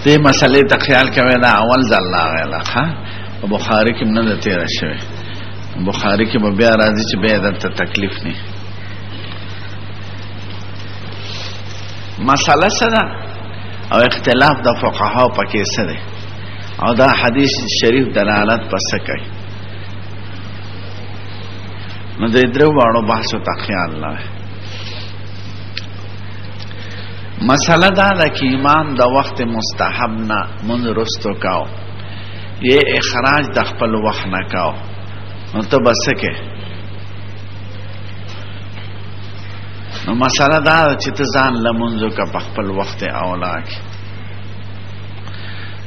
دې مسلې ته خیال کوي دا اول ځل راغله ها بخاری کې نه تیر شوی بخاری کې به بیا راځي چې به درته تکلیف نه مسله سره او اختلاف د فقها پکې سره او دا حدیث شریف دلالت پس کوي نو دې درو واړو بحث ته خیال نه مسله دا ده چې امام د وخت مستحب نه من رستو کاو یہ اخراج د خپل وخت نه کاو نو ته بس کې نو مسله دا چې ته ځان لمونځو کا په خپل وخت اولا کې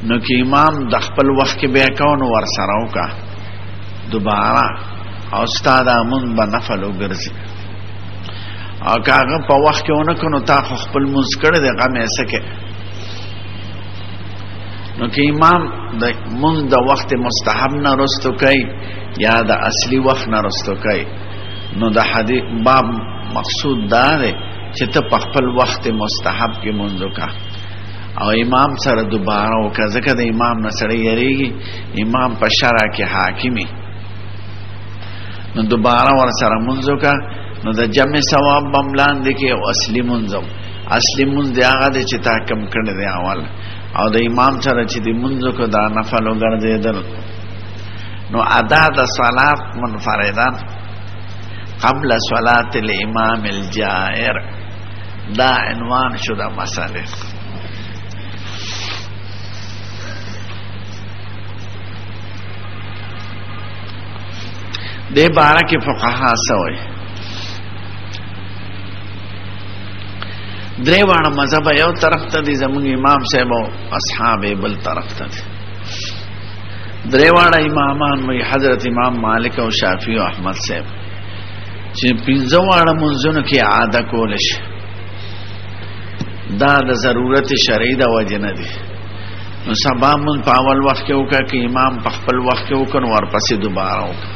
نو کې امام د خپل وخت کې به کاو نو ور سره وکا دوباره او استاد امون به نفل وګرځي او کاغه په وخت کې ونکو نو تا خپل منځ کړه د غمه سکه نو کې امام د منځ د وخت مستحب نه رستو کوي یا د اصلي وخت نه رستو کوي نو د حدیث باب مقصود دا دی چې ته په خپل وخت مستحب کې منځ وکا او امام سره دوباره وکړه ځکه د امام نه سره یریږي امام په شرع کې حاکمي نو دوباره ور سره منځ وکړه نو د جمع ثواب بملان دی کې او اصلي منځم اصلي منځ دی هغه د چې تا کم کړی دی اول او د امام سره چې د منځ کو دا نفل وګرځیدل نو ادا د صلات منفردان قبل صلات الامام الجائر دا عنوان شو دا مسئله دې باره کې فقها سوي دریوانه مذهب یو طرف ته دي زموږ امام صاحب او اصحاب بل طرف ته دي دریوانه امامان وي حضرت امام مالک او شافعي او احمد صاحب چې پنځواړه منځونو کې عاده کول شي دا د ضرورت شرعي د وجه نه دي نو سبا من په اول وخت کې وکړه کې امام په خپل وخت کې وکړ ورپسې دوباره وکړه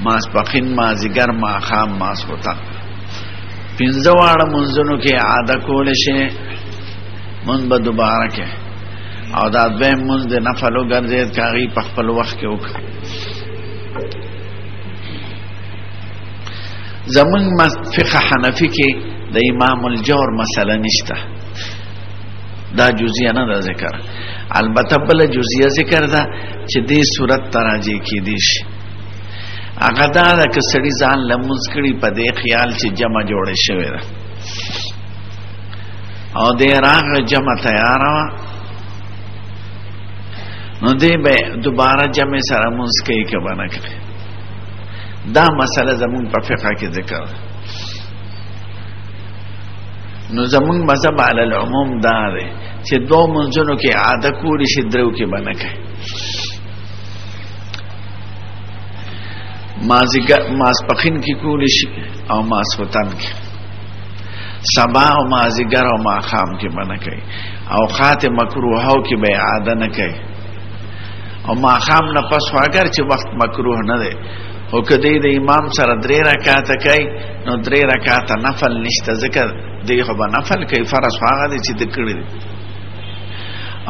ماسپخین مازیګر ماښام ماسخوتن پنځواړه منځونو کې عاده کول شي من به دوباره کې او دا دویم منځ د نفل وګرځید کاغي په خپل وخت کې وکړه زمون فقه حنفی کې د امام الجور مسله نشته دا جزئیه نه ده ذکر البته بل جزئیه ذکر ده چې دې صورت تراجی کې دي شي هغه دا ده که سړي ځان لمونځ کړي په دې خیال چې جمع جوړه شوې ده او دې راغه جمع تیار وه نو دې به دوباره جمع سره مونځ کوي که به نه کوي دا مسله زمون په فقه کې ذکر نو زمون مذهب علی العموم دا دی چې دو منځونو کې عاده کولی شي درو کې به نه کوي ماسپخین کی کولی شي او ماسخوتن کی سبا او مازیګر او ماښام کی بنا کوي او خات مکروه کی به عاده نه کوي او ماښام نه پس اگر چې وخت مکروه نه دی او کدی د امام سره 3 رکعات کوي نو 3 رکعات نفل نشته ذکر دی خو به نفل کوي فرض هغه دی چې د کړی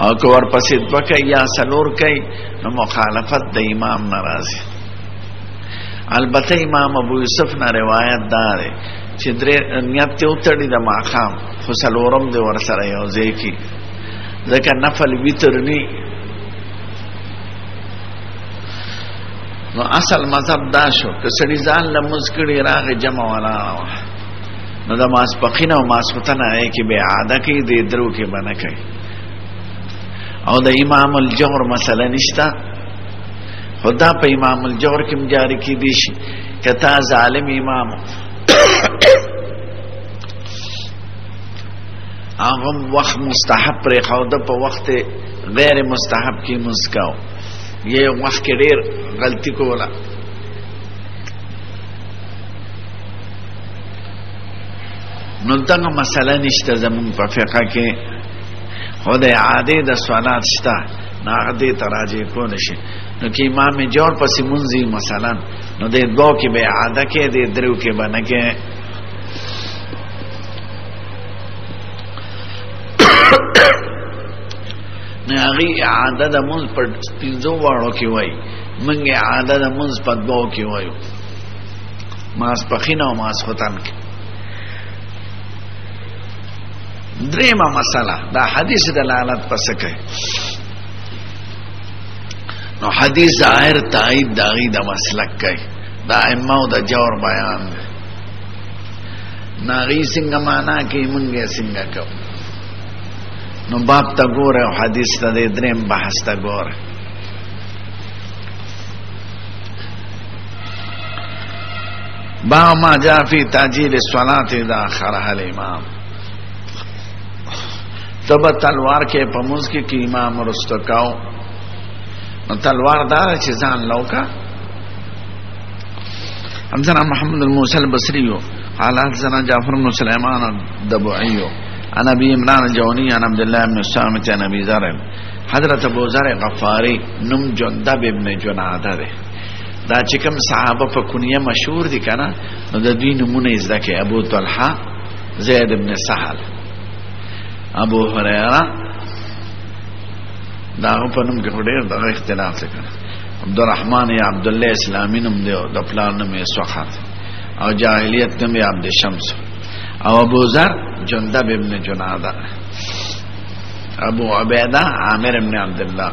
او کو ور پسې وکي یا سلور کوي نو مخالفت د امام ناراضي البته امام ابو یوسف نه روایت دار چې نیت ته وتړي د ماخام خو سلورم دی ور سره یو ځای کی ځکه نفل وتر ني نو اصل مذهب دا شو که سړي ځان لمز کړي راغه جمع ولا نو د ماسپخین او ماسختن هغه کې به عاده کې د درو کې بنه کوي او د امام الجور مسله نشتا خدا په امام الجور کې مجاری کې دي شي کتا ظالم امام هغه وخت مستحب پر خوده په وخت غیر مستحب کې مسکاو یہ وخت کې ډېر غلطی کوله نو دغه مسله نشته زمون په فقہ کې خدای عاده د صلات شته نه عاده تراجی کول شي نو کې امام جوړ پسې منځي مثلا نو د دوه کې به عاده کې د درو کې باندې کې هغه اعاده د منځ په پنځو واړو کې وای موږ اعاده د منځ په دوو کې وایو ماسپخین او ماسختن کې دریمه مسله دا حدیث دلالت پس کوي نو حدیث ظاهر تایید داغي د مسلک کوي دا ائمه او د جوړ بیان دی ناغي څنګه معنا کوي مونږه څنګه کوو نو باب تا ګوره او حدیث ته دریم بحث تا ګوره با ما جاء فی تعجیل الصلاة اذا اخرها الامام تب تلوار کې پموز کې کی امام رستقاو نو تلوار دار چې ځان لوکا حدثنا محمد الموسى البصري قال حدثنا جعفر بن سليمان الضبعي عن ابي عمران الجوني عن عبد الله بن الصامت عن ابي ذر حضرت ابو ذر غفاری نم جندب ابن جناده ده دا چې کوم صحابه په کنیه مشهور دي کنه نو د دوی نمونه زده کې ابو طلحه زید ابن سهل ابو هريره دا په نوم کې ډېر د اختلاف څخه عبدالرحمن یا عبد الله اسلامي نوم دی د پلان نوم یې سوخات او جاهلیت نوم یې عبد شمس او ابو ذر جندب ابن جناده ابو عبیده عامر ابن عبد الله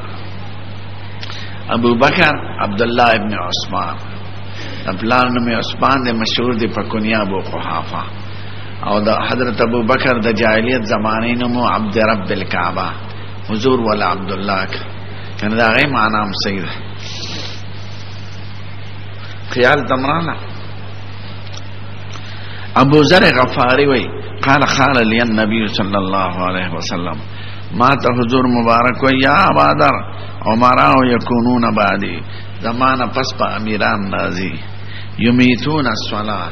ابو بکر عبد الله ابن عثمان پلان نوم یې عثمان دی مشهور دی په کنیا ابو قحافه او د حضرت ابو بکر د جاهلیت زمانه نوم عبد رب الکعبه حضور ولا عبد الله کنه دا غي معنا هم صحیح ده خیال تمرانا ابو ذر غفاری وی قال لي النبي صلى الله عليه وسلم ما ته حضور مبارک وی یا ابادر عمراء يكونون بعدي زمانه پس په امیران نازي یمیتون الصلاه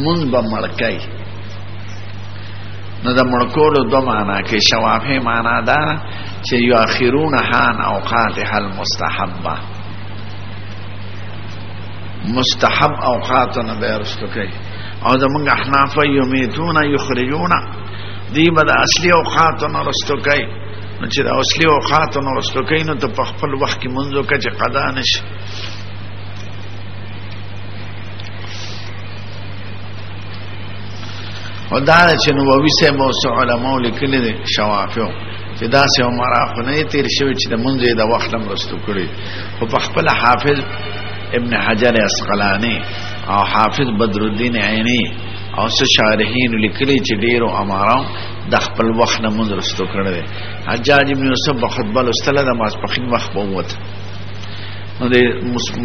من بمړکای نو د مړکولو دو معنا کې شوافه معنا ده چې یؤخرون حان اوقاتها المستحبه مستحب اوقاتنا بیرستو کوي او زمونږ احناف یمیتون یخرجون دی به د اصلي اوقاتنا رستو کوي نو چې د اصلي اوقاتنا رستو کوي نو ته په خپل وخت کې منځو کې چې قضا نشي او دا چې نو وویسه مو علماء لیکلي دي شوافیو چې دا سه عمره خو نه تیر شوی چې د منځه د وخت هم رستو کړی او په خپل حافظ ابن حجر اسقلانی او حافظ بدر الدین عینی او څه شارحین لیکلي چې ډیرو امارو د خپل وخت نه منځ رستو کړی حجاج ابن یوسف په خطبه لستله د ماسپخین وخت بوت نو د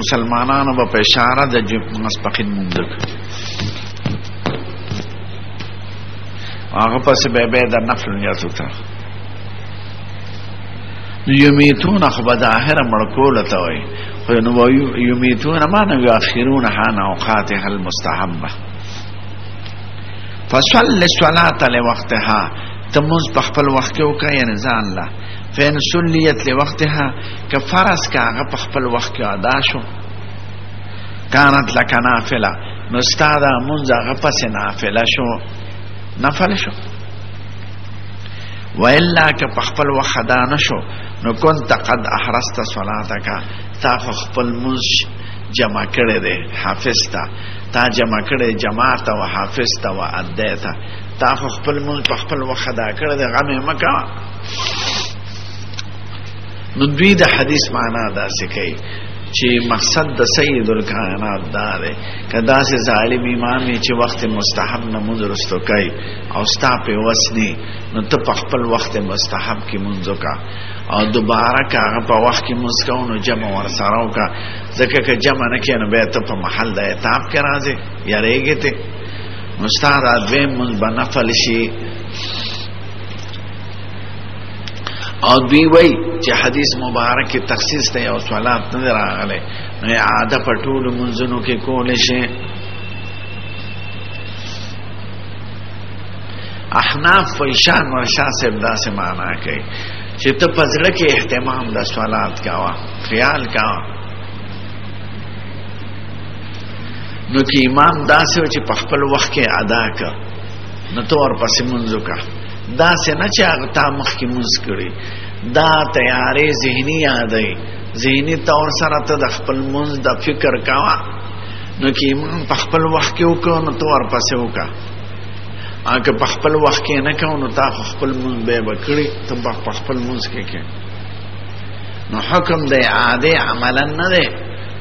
مسلمانانو په اشاره د ماسپخین منځ هغه پس به د نفل نیت وکړه یمیتون خو به ظاهر مړکول ته وای خو نو یمیتون معنا یؤخرون حان اوقاتها المستحبه فصل الصلاه لوقتها تمز په خپل وخت کې وکړه یعنی ځان لا فین سلیت لوقتها کفرس کاغه په خپل وخت کې ادا شو كانت لك نافله نو استاد منځ هغه پس نافله شو نفل شو وإلا که پخپل وخدا نشو نو كنت قد احرست صلاتك تا خپل منځ جمع کړي دي حافظ تا جمع کړي جماعت او حافظ تا او ادیتا تا خپل منځ پخپل وخدا کړي دي غمه مکه نو دوی د حدیث معنا دا سکی چې مقصد د سید الکائنات دا ده کدا سه ظالم امام چې وخت مستحب نماز رستو کوي او ستا په وسنی نو ته په خپل وخت مستحب کې منځو کا او دوباره کاغه په وخت کې مسکو نو جمع ور سره وکا ځکه که جمع نه کینو به ته په محل د اتاب کې راځي یریږي ته مستعد دویم من بنفل شي او دوی وای چې حدیث مبارک تخصیص ته او صلات نه راغله نو عاده په ټول منځونو کې کول شي احناف فیشان ورشا صاحب داسې معنا کوي چې ته پزړه کې اهتمام د صلات کاوه خیال کاوه نو کې امام داسې چې په خپل وخت کې ادا کړ نو تو ور پسې منځو کا دا سه نه چې هغه تا مخ کې منځ کړي دا تیارې ذهنی یادې ذهنی طور سره ته د خپل منځ د فکر کاوه نو کې ایمان په خپل وخت کې وکړو نو تو ورپسې وکړه اګه په خپل وخت کې نه کوو نو تا خپل منځ به وکړي ته په خپل منځ کې نو حکم د عاده عملا نه دی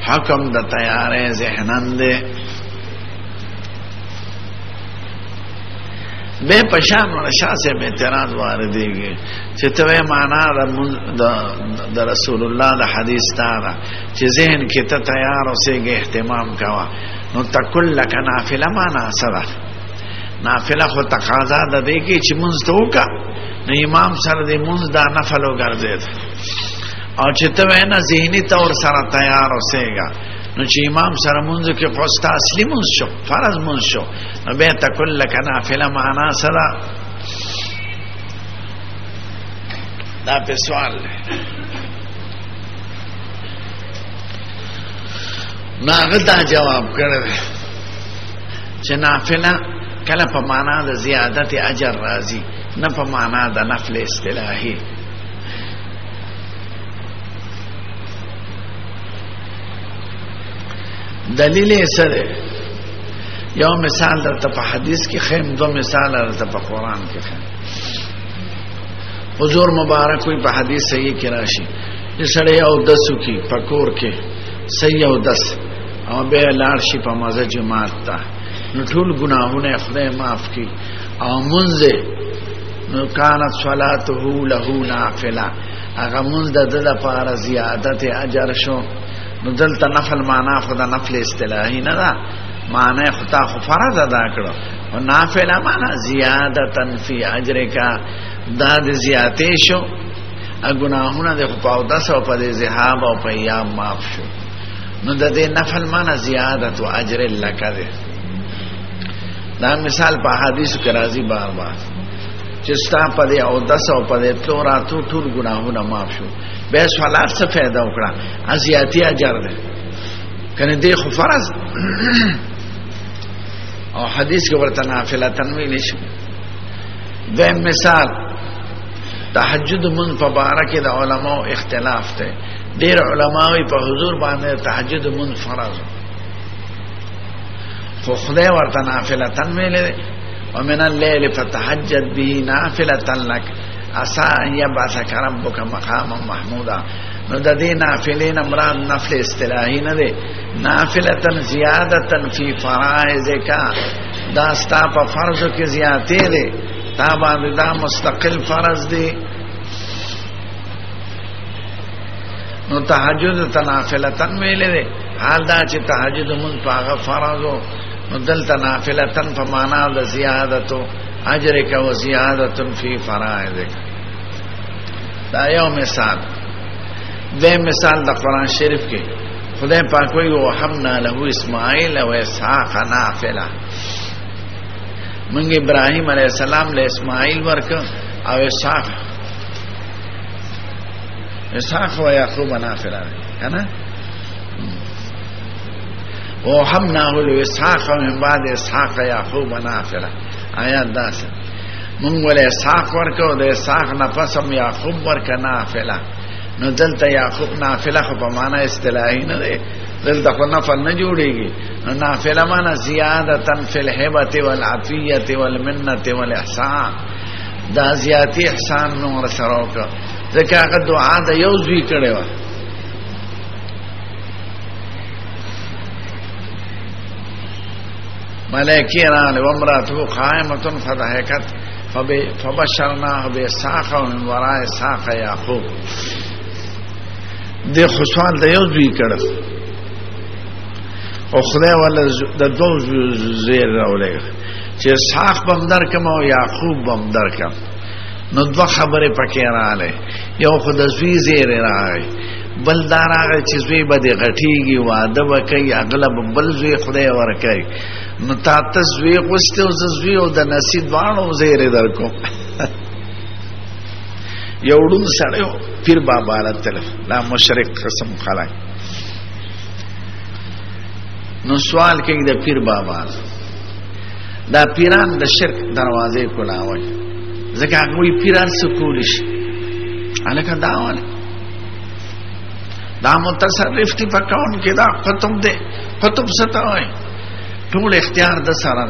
حکم د تیارې ذهنن دی بے پشان ورشا سے اعتراض واردیږي چې ته معنا د رسول الله د حدیث تا چې ذهن کې ته تیار اوسېږي اهتمام کوا نو تکل لک نافله معنا سره نافله خو تقاضا ده دی کې چې مونږ ته وکا نو امام سره د مونږ دا نفل وګرځید او چې ته نه ذهني تور سره تیار اوسېږي نو چې امام سره مونږ کې خوستا اصلي مونږ شو فرض مونږ شو نو به تکل لک نافله معنا سره دا په سوال ناغه دا جواب کړل چې نافله کله په معنا د زیادت اجر راځي نه په معنا د نفل اصطلاحي دلیل سره یو مثال درته په حدیث کې خیم دو مثال درته په قران کې خیم حضور مبارک وي په حدیث صحیح کې راشي چې سړی او دسو کې پکور کې صحیح او دس او به لاړ شي په مازه جماعت ته نو ټول ګناهونه خدای معاف کړي او منځه نو کانت صلاته له نافله هغه منځ د لپاره زیادت اجر شو نو دلته نفل معنا خدا نفل اصطلاحي نه ده معنا خدا خو فرض ادا کړو او نافله معنا زیادتن فی اجرک دا د زیاتې شو ګناهونه د خپاو د سو په ذهاب او په ایام معاف شو نو د دې نفل معنا زیادت او اجر لک ده دا مثال په حدیث کې راځي بار بار چې ستا په دې او د سو په دې توراتو ټول ګناهونه معاف شو به صلات څه फायदा وکړه ازیاتی اجر ده کنه دې خو فرض او حدیث کې ورته نافله تنوین شي د مثال تهجد من مبارک د علماء اختلاف ته ډېر علماوی په حضور باندې تهجد من فرض خو خدای ورته نافله تنوین ومن الليل فتهجد به نافله لك عسى ان يبعثك ربك مقاما محمودا نو د دې نافلین مراد نفل اصطلاحي نه ده نافله زیادتا فی فرائضک دا ستا په فرض کې زیاتې ده تا باندې دا مستقل فرض دی نو تهجد تنافله ویلې ده حال دا چې تهجد مون پاغه فرضو نو دلته نافله په معنا د زیادت اجرک و زیادت فی فرائضک دا یو مثال دې مثال د قران شریف کې خدای پاک وی وحمنا له اسماعیل و اسحاق نافله منګ ابراهیم علیه السلام له اسماعیل ورک او اسحاق و یعقوب نافله کنه وحمناه لإسحاق من بعد إسحاق يعقوب نافلة آیات داسه من ولې اسحاق ورکو د اسحاق نفسم یعقوب ورک نافله نو دلته یعقوب نافله خو په معنا اصطلاحي نه ده دلته خو نفل نه جوړيږي نو نافله معنا زیادتن فی الهبه والعطیه والمنه والاحسان دا زیاتی احسان نور سره وکړه ځکه هغه دعا د یو ځوی کړي و ملائکی راغلی وامراته قائمه فضحكت فبشرناه باسحاق ومن وراء اسحاق یعقوب د خوشحال د یو ځوی کړه او خدای ول د دوه زیر راولې چې اسحاق بم درکم او یعقوب بم درکم نو دوه خبره پکې رااله یو خدای زوی زیر راغی بل دار هغه چې زوی به د غټیږي واده وکي اغلب بل زوی خدای ورکي نو تاسو زوی غوسته او زوی او د نصیب وانو زیر درکو یوړو سره پیر بابا راته لا مشرک قسم خلای نو سوال کوي د پیر بابا دا پیران د شرک دروازې کولاوي ځکه هغه پیران سکول شي الکه داواله دا متصرف تی پکون کې دا قطب دے قطب ستوي ټول اختیار د سره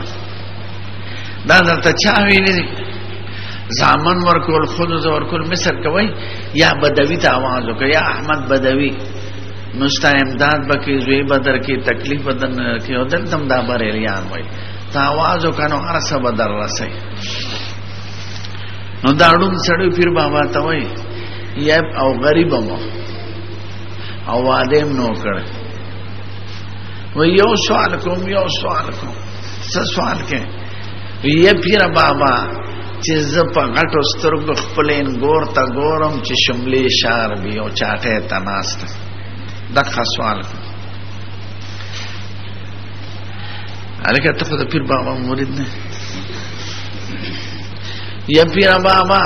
دا درته چا ویلي زامن ورکول خود ورکول مصر کوي یا بدوی ته आवाज وکړه یا احمد بدوی نوستا امداد بکی زوی بدر کی تکلیف بدن کی او دلتم دا بریلیان وای تا आवाज وکړو ارسه بدر رسي نو دا اړون سړی پیر بابا ته وای یا او غریب مو او وادم نو کړ و یو سوال کوم څه سوال کې یا پیر بابا چې ز په غټو سترګو خپلین ګور تا ګورم چې شملې شار بي او چاټه تناست دغه سوال الکه ته خو د پیر بابا مرید نه یا پیر بابا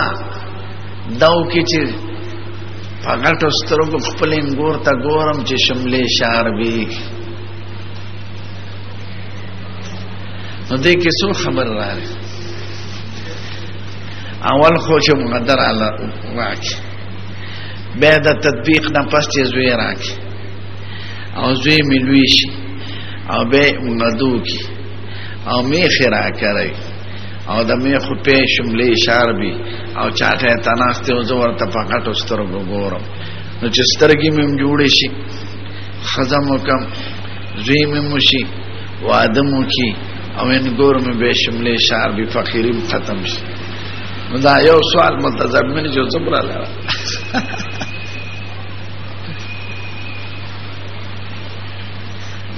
داو کې چې په غټو سترګو خپلین ګور تا ګورم چې شملې شار بي نو دې کې څو خبر راغله اول خو چې مقدر الله واکي به د تطبیق نه پس چې زوی راکي او زوی ملوي شي او به مغدو کی او میخه را کوي او د میخو په شملې شاربي او چاټه تناسته او زور ته پکټو سترګو ګورم نو چې سترګې مې جوړې شي خزم وکم زوی مې مشي وادمو کی او ان ګور مې به شملې شاربي فقيرم ختم شي دا یو سوال متضمن جو صبر علیه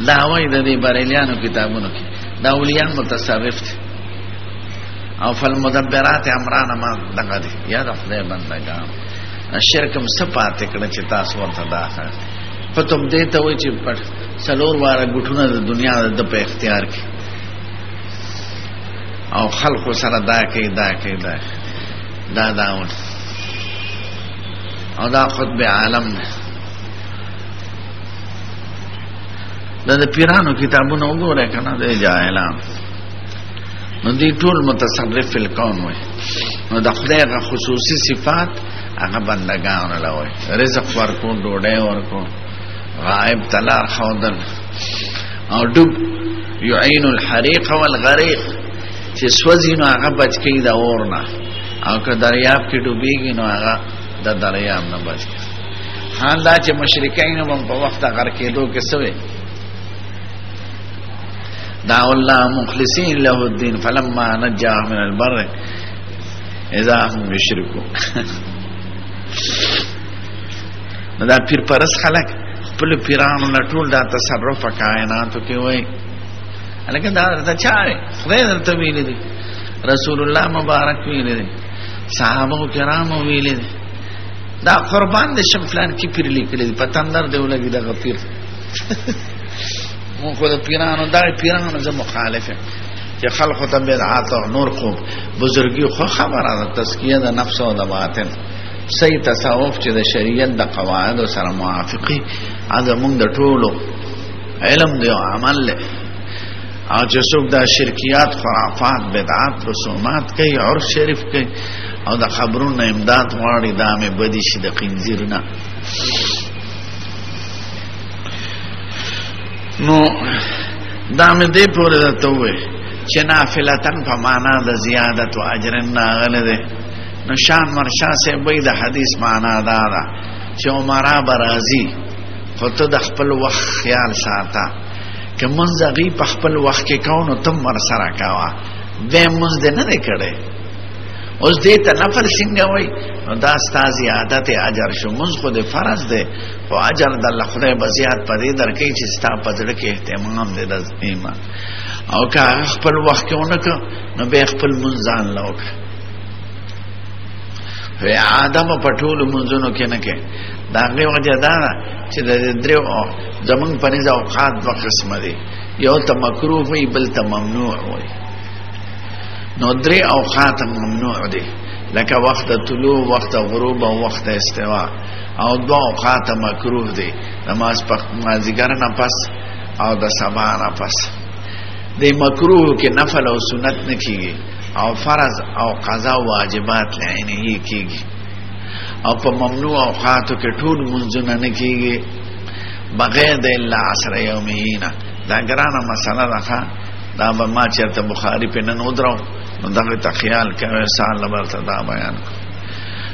دا وای د دې بریلیانو کتابونو کې دا اولیاء متصرف دي او فالمدبرات امران ما دغه دي یا د خدای بندگان شرکم صفات کړه چې تاسو ورته داخل پتم دې ته وای چې پټ سلور واره ګټونه د دنیا د په اختیار کې او خلق سره دا کوي دا داون او دا خطب عالم دا پیرانو کتابونه وګوره کنه د جاهلان نو دي ټول متصرف فی الکون وي نو د خدای غ خصوصي صفات هغه بندگان لوي رزق ورکو ډوډۍ ورکو غائب تلار خودل او دب يعين الحريق والغريق چې سوځي نو هغه بچ کی دا اورنا او که دریاب کې ډوبېږي نو هغه د دریاب نه بچ کی حال دا چې مشرکین هم په وخت غر کېدو کې سوي دعوا الله مخلصين له الدين فلما نجاهم من البر اذا هم يشركون دا پیر پرس خلق خپل پیرانو نه ټول دا تصرف کائناتو کې وای الکه دا درته چاره خدای درته ویل دي رسول الله مبارک ویل دي صحابه کرام ویل دي دا قربان د شمفلان کی پیر لیکل دي پتندر دی ولګي دا غفیر مو خو د پیرانو دا پیرانو زه مخالفه چې خلق ته بدعات او نور خو بزرګي خو خبره ده تزکیه د نفس او د باطن صحیح تصوف چې د شریعت د قواعد سره موافقي هغه موږ د ټولو علم دی او عمل له او چې څوک د شرکیات خرافات بدعات رسومات کوي عرف شریف کوي او د خبرونو امداد غواړي دا مې بدی شي د خنزیر نه نو دا مې دې پورې ته وې چې نافلتن په معنا د زیادت او اجر نه غلده نو شان مرشا سے وې د حدیث معنا دا ده چې عمره برازي خو ته د خپل وخت خیال ساته که منځغي په خپل وخت کې کاونو تم مر سره کاوه به منځ دې نه کړي اوس دې ته نفل څنګه وای دا ستاسو عادت اجر شو منځ خو دې فرض دی خو اجر د الله خدای بزیات پدې درکې چې ستا په ځړ کې اهتمام دې د ایمان او که خپل وخت کې ونکه نو به خپل منځان لوک وی آدم په ټول منځونو کې نه کې دا غي وجه دا چې د درو زمون پنځه اوقات په قسمه دي یو ته مکروه وي بل ته ممنوع وي نو درې اوقات ممنوع دي لکه وخت طلوع وخت غروب او وخت استوا او دو اوقات مکروه دي نماز په مازیګر نه پس او د سبا نه پس د مکروه کې نفل او سنت نه کیږي او فرض او قضا او واجبات لعینه کیږي او په ممنوع اوقاتو کې ټول منځونه نه کیږي بغیر د الا عصر یومهینا. دا ګرانه مسله ده، دا به ما چېرته بخاري په نن ودرو نو دغه ته خیال کوي سال برته دا بیان.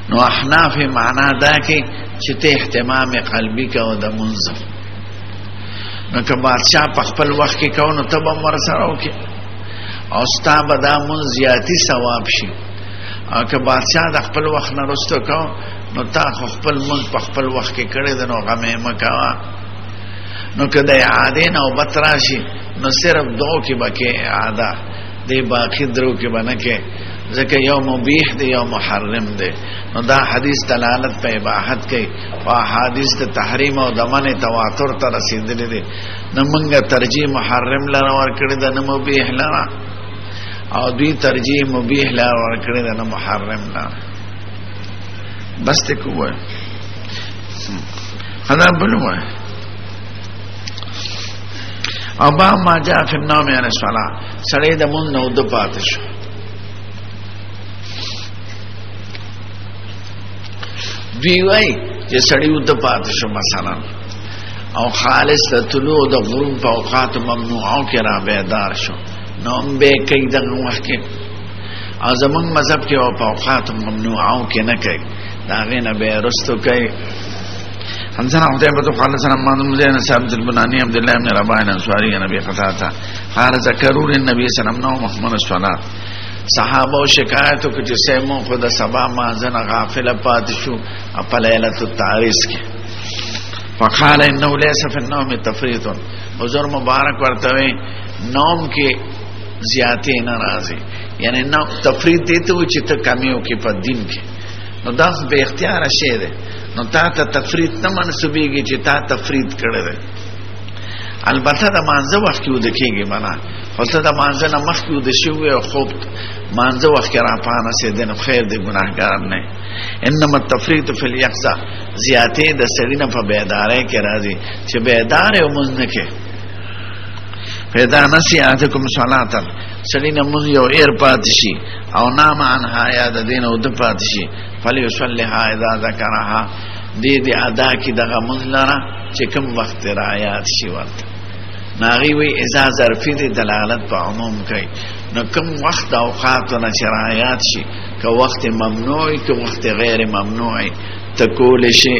نو احناف معنا دا کې چې ته اهتمام قلبي کوو د منځ، نو که بادشاہ په خپل وخت کې کوو نو ته به ور سره وکړې او ستا به دا منځ زیاتي ثواب شي. او که بادشاہ د خپل وخت نه رسته کوو نو تا خو خپل منځ په خپل وخت کې کړی دی، نو غمې مه کوه. نو که د اعادې نوبت راشي نو صرف دو کې به کې اعاده دی، باقي درو کې به نه کې، ځکه یو مبیح دی یو محرم دی. نو دا حدیث دلالت په اباحت کوي او احادیث د تحریم او د منع تواتر ته رسیدلي دي. نو موږ ترجیح محرم لره ورکړې ده نه مبیح لره، او دوی ترجیح مبیح لره ورکړې ده نه محرم لره. بس ته کوه خدا بلوه او با ما جاء فی النوم عن الصلاة، سړی د مونږ نو د پاتې شو. دوی وای چې سړی د پاتې شو مثلا او خالص د طلوع د غروب په اوقات ممنوعو کې را بیدار شو، نو هم به کوي دغه وخت کې. او زمونږ مذهب کې او په اوقات ممنوعو کې نه کوي، د هغې نه به رستو کوي. حدثنا قتيبة قال حدثنا محمد بن زيد ثابت البناني عبد الله بن رباح الانصاري عن ابي قتادة قال ذكروا للنبي صلى الله عليه وسلم محمد الصلاه. صحابه شکایت وکړي چې سمو خود سبا مازن غافل پات شو په ليله التعريس کې. فقال انه ليس في النوم تفريط، حضور مبارک ورته نوم کې زیاتې نه راځي، یعنی نو تفريط دې ته چې ته کمیو کې په دین کې، نو دا به اختیار شي ده. نو تا ته تفرید نه منسوبېږي چې تا تفرید کړی دی. البته د مانځه وخت کې وده کېږي معنا، خو ته د مانځه نه مخکې وده شوی او خوب مانځه وخت کې راپانسېدې نو خیر دی، ګناهګار نه. انما التفرید فی الیقظه، زیاتې د سړي نه په بیدارۍ کې راځي چې بیدار یې لمونځ نه کوي. فاذا نسي احدکم صلاة، سړي نه لمونځ یو ایر پاتې شي او نام عنها یا د دې نه وده پاتې شي فلیصلیها اذا ذکرها، دې ادا کې دغه لمونځ لره چې کوم وخت رعایت شي ورته. ناغي وی اذا ظرفي دې دلالت په عموم کوي، نو کوم وخت د اوقاتو نه چې رعایت شي، که وخت ممنوعي که وخت غیر ممنوعي ته کولی شي.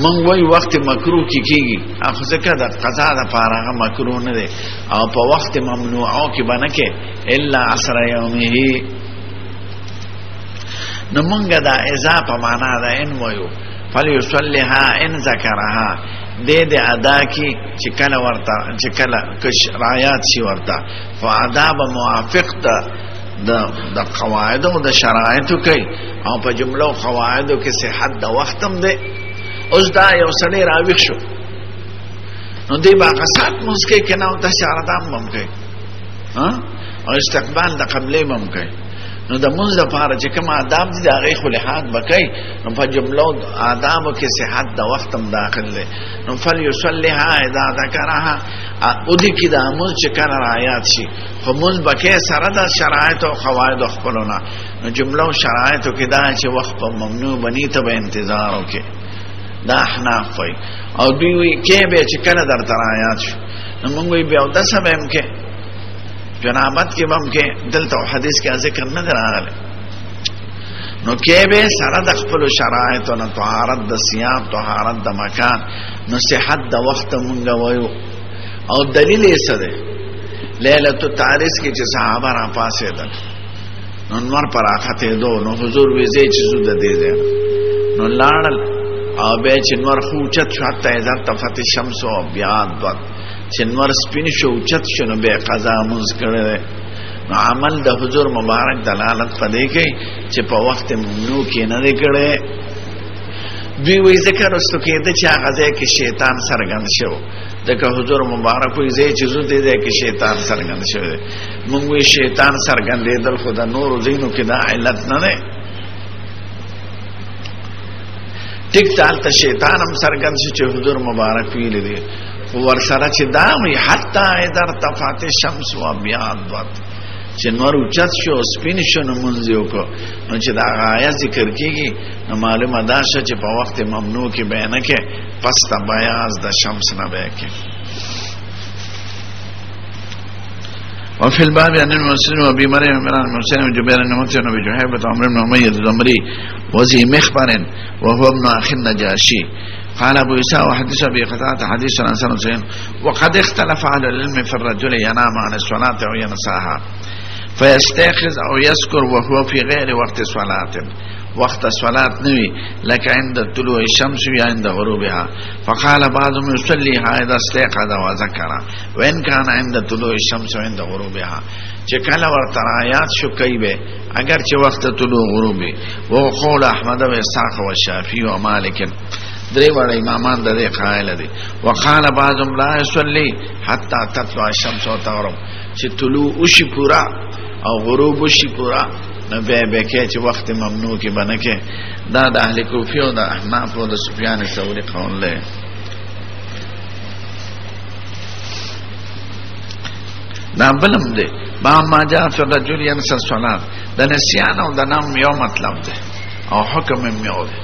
مونږ وای وخت مکروه کې کېږي، اخو ځکه د قضا دپاره هغه مکروه نه دی، او په وخت ممنوعو کې به نه کې الا عصر یومه. نو مونږ دا اذا په معنا دا ان وایو فلیصلیها ان ذکرها، دې ادا کی چې کله ورته چې کله کش رعایت شي ورته، فاداب موافق د قواعد او د شرایطو کوي، او په جمله او قواعدو کې صحت د وختم دی. اوس دا یو سړی راویښ شو نو دی با قصات مسکې کنه او د شاردام بم کوي او استقبال د قبله بم کوي. نو د منځ لپاره چې کوم آداب دي د هغې خلحات به کوي، نو په جملو آدابو کې صحت د وخت هم داخل دی. نو فلیصلیها اذا ذکرها، او دې کې د مونځ چې کله رعایت شي، خو مونځ به کې سره د شرایطو او قواعدو خپلو نه. نو جملو شرایطو کې دا چې وخت په ممنوع بني ته به انتظار وکړي، دا احناف وایي. او دوی وایي کې به چې کله درته رعایت شو، نو مونږ وایي بیا اودسه به هم کې، جنابت کې بم کې، دلته حدیث کې ذکر نه راغلی. نو کې به سره د خپل شرایطو نه، طهارت د صيام، طهارت د مکان، نو صحت د وخت مونږ وایو. او دلیل یې څه دی؟ لیلۃ التعریس کې چې صحابه را پاسېدل نو نور پر راختېدو، نو حضور وی زه چې زو د دې ځای نو لاړل، او به چې نور خو اوچت شو حتی اذا ارتفعت الشمس وابيضت، چې نور سپین شو اوچت شو، نو به قضا مونځ کړی. نو عمل د حضور مبارک دلالت پدې کوي چې په وخت ممنوع کې نه دی کړی. دوی وی ذکر واستو کېده چې هغه ځای کې شیطان سرګند شو، ځکه حضور مبارک وی ځای چې زو دې ځای کې شیطان سرګند شو. مونږ وی شیطان سرګندېدل خو د نورو ځایونو کې دا علت نه دی. ټیک دالته شیطان هم سرګند شو چې حضور مبارک ویل دي، ور سره چې دا وی حتی اذا ارتفعت الشمس وابيضت، چې نور اوچت شو سپین شو نو مونږ یو کو نو چې دا آیا ذکر کیږي نو معلومه ده چې په وخت ممنوع کې بیان کې پس تا بیاض د شمس نه به کې. وفي الباب عن المسلم وابي مريم بن المسلم وجبير بن مطعم وجحيفة عمرو بن أمية الزمري وذي مخبر وهو ابن أخي النجاشي قال أبو إسحاق وحديث أبي قتادة حديث عن سنة سين وقد اختلف أهل العلم في الرجل ينام عن الصلاة أو ينساها فيستيقظ أو يذكر وهو في غير وقت صلاة وقت الصلاة نوي لك عند طلوع الشمس عند غروبها فقال بعضهم يصليها إذا استيقظ وذكر وإن كان عند طلوع الشمس عند غروبها چې کله ورته آیات شو کوي به اگر چې وخت طلوع غروبي وهو قول أحمد وإسحاق والشافعي ومالك درې وړ امامان د دې قائل دي. وقال بعضهم لا يصلي حتى تطلع الشمس وتغرب چې طلوع وشي پورا او غروب وشي پورا نو به کې چې وخت ممنوع کې بنکه دا د اهل کوفه او د احناف او د سفیان ثوری قول له. دا بلم دی با ما جاء في الرجل ينسى الصلاه د نسيان او د نوم یو مطلب دی او حکم یو دی.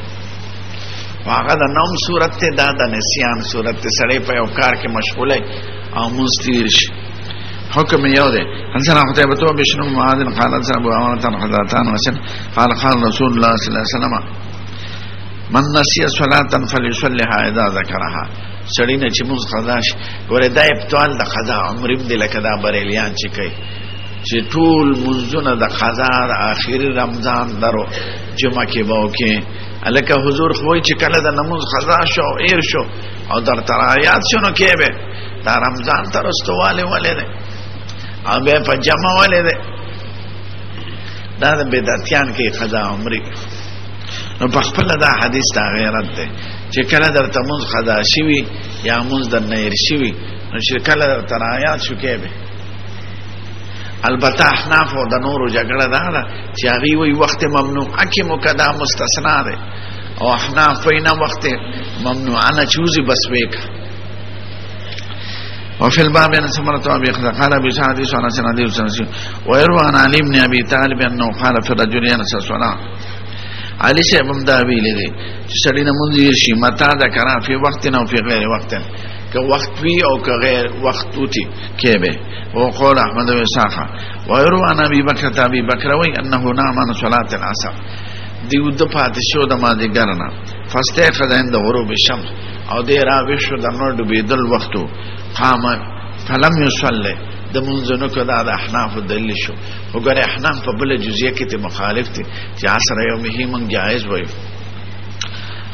واغه د نوم صورت ته دا د نسيان صورت ته سړی په یو کار کې مشغوله او مستیر شي حکم یو دی. انسان قتيبة بن معاذ قال انسان ابو عوانة حضرتان وسن قال قال رسول الله صلى الله عليه وسلم من نسي صلاة فليصليها اذا ذكرها. سړی نه چې موږ قضا شي ګوره دا ابطال د قضا عمر دې لکه دا بریلیان چې کوي چې ټول منځونه د قضا د اخیری رمضان درو جمعه کې باوکې الکه حضور خوای چې کله د نماز قضا شو ایر شو او در ترایات شنو کې به دا رمضان تر استواله ولې نه او به په جمع ولې ده دا د بدعتيان کې قضا عمرې نو په خپل دا حدیث دا غیرت ده چې کله درته مونږ قضا شي یا مونږ د نیر شي نو چې کله درته آیات شو کې به البته احناف او د نورو جګړه ده چې هغه وی وخت ممنوع اکی مقدم مستثنا ده او احناف وینا وخت ممنوع انا چوزي بس وک. وفي الباب عن سمرة أبي قال أبي سعد سنة سنة سنة ويروى عن علي بن أبي طالب أنه قال في الرجل ينسى الصلاة. علي شيء بمدابي لذي سلينا منذ شيء متى ذكر في وقت أو في غير وقت كوقت في أو كغير وقت توتي كيبه وقول أحمد وإسحاق. ويروى عن أبي بكر أنه نام عن صلاة العصر دي ودفعت الشو دما دي قرنا فاستيقظ عند غروب الشمس او دي راوشو دنور دبيدل وقتو قام فلم يصلي د منځونو کې دا د احناف دلیل شو. وګوره احناف په بل جزئیه کې ته مخالف دي چې عصر یومه من جائز وي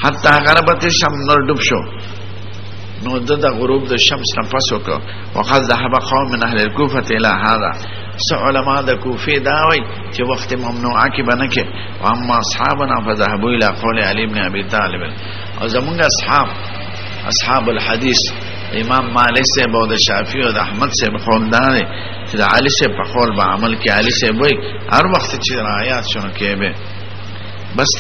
حتی غربت الشمس نور ډوب شو نو د غروب د شمس نه پس وکړه. وقد ذهب قوم من اهل الكوفه الى هذا علماء د کوفه دا وای چې وخت ممنوعه کې بنکه او اما اصحابنا فذهبوا الى قول علي بن ابي طالب او زمونږ اصحاب الحديث امام مالک سے بود شافعی او احمد سے قول دار چې علي سے په قول به عمل کې علي سے وای هر وخت چې آیات شنو کې به بس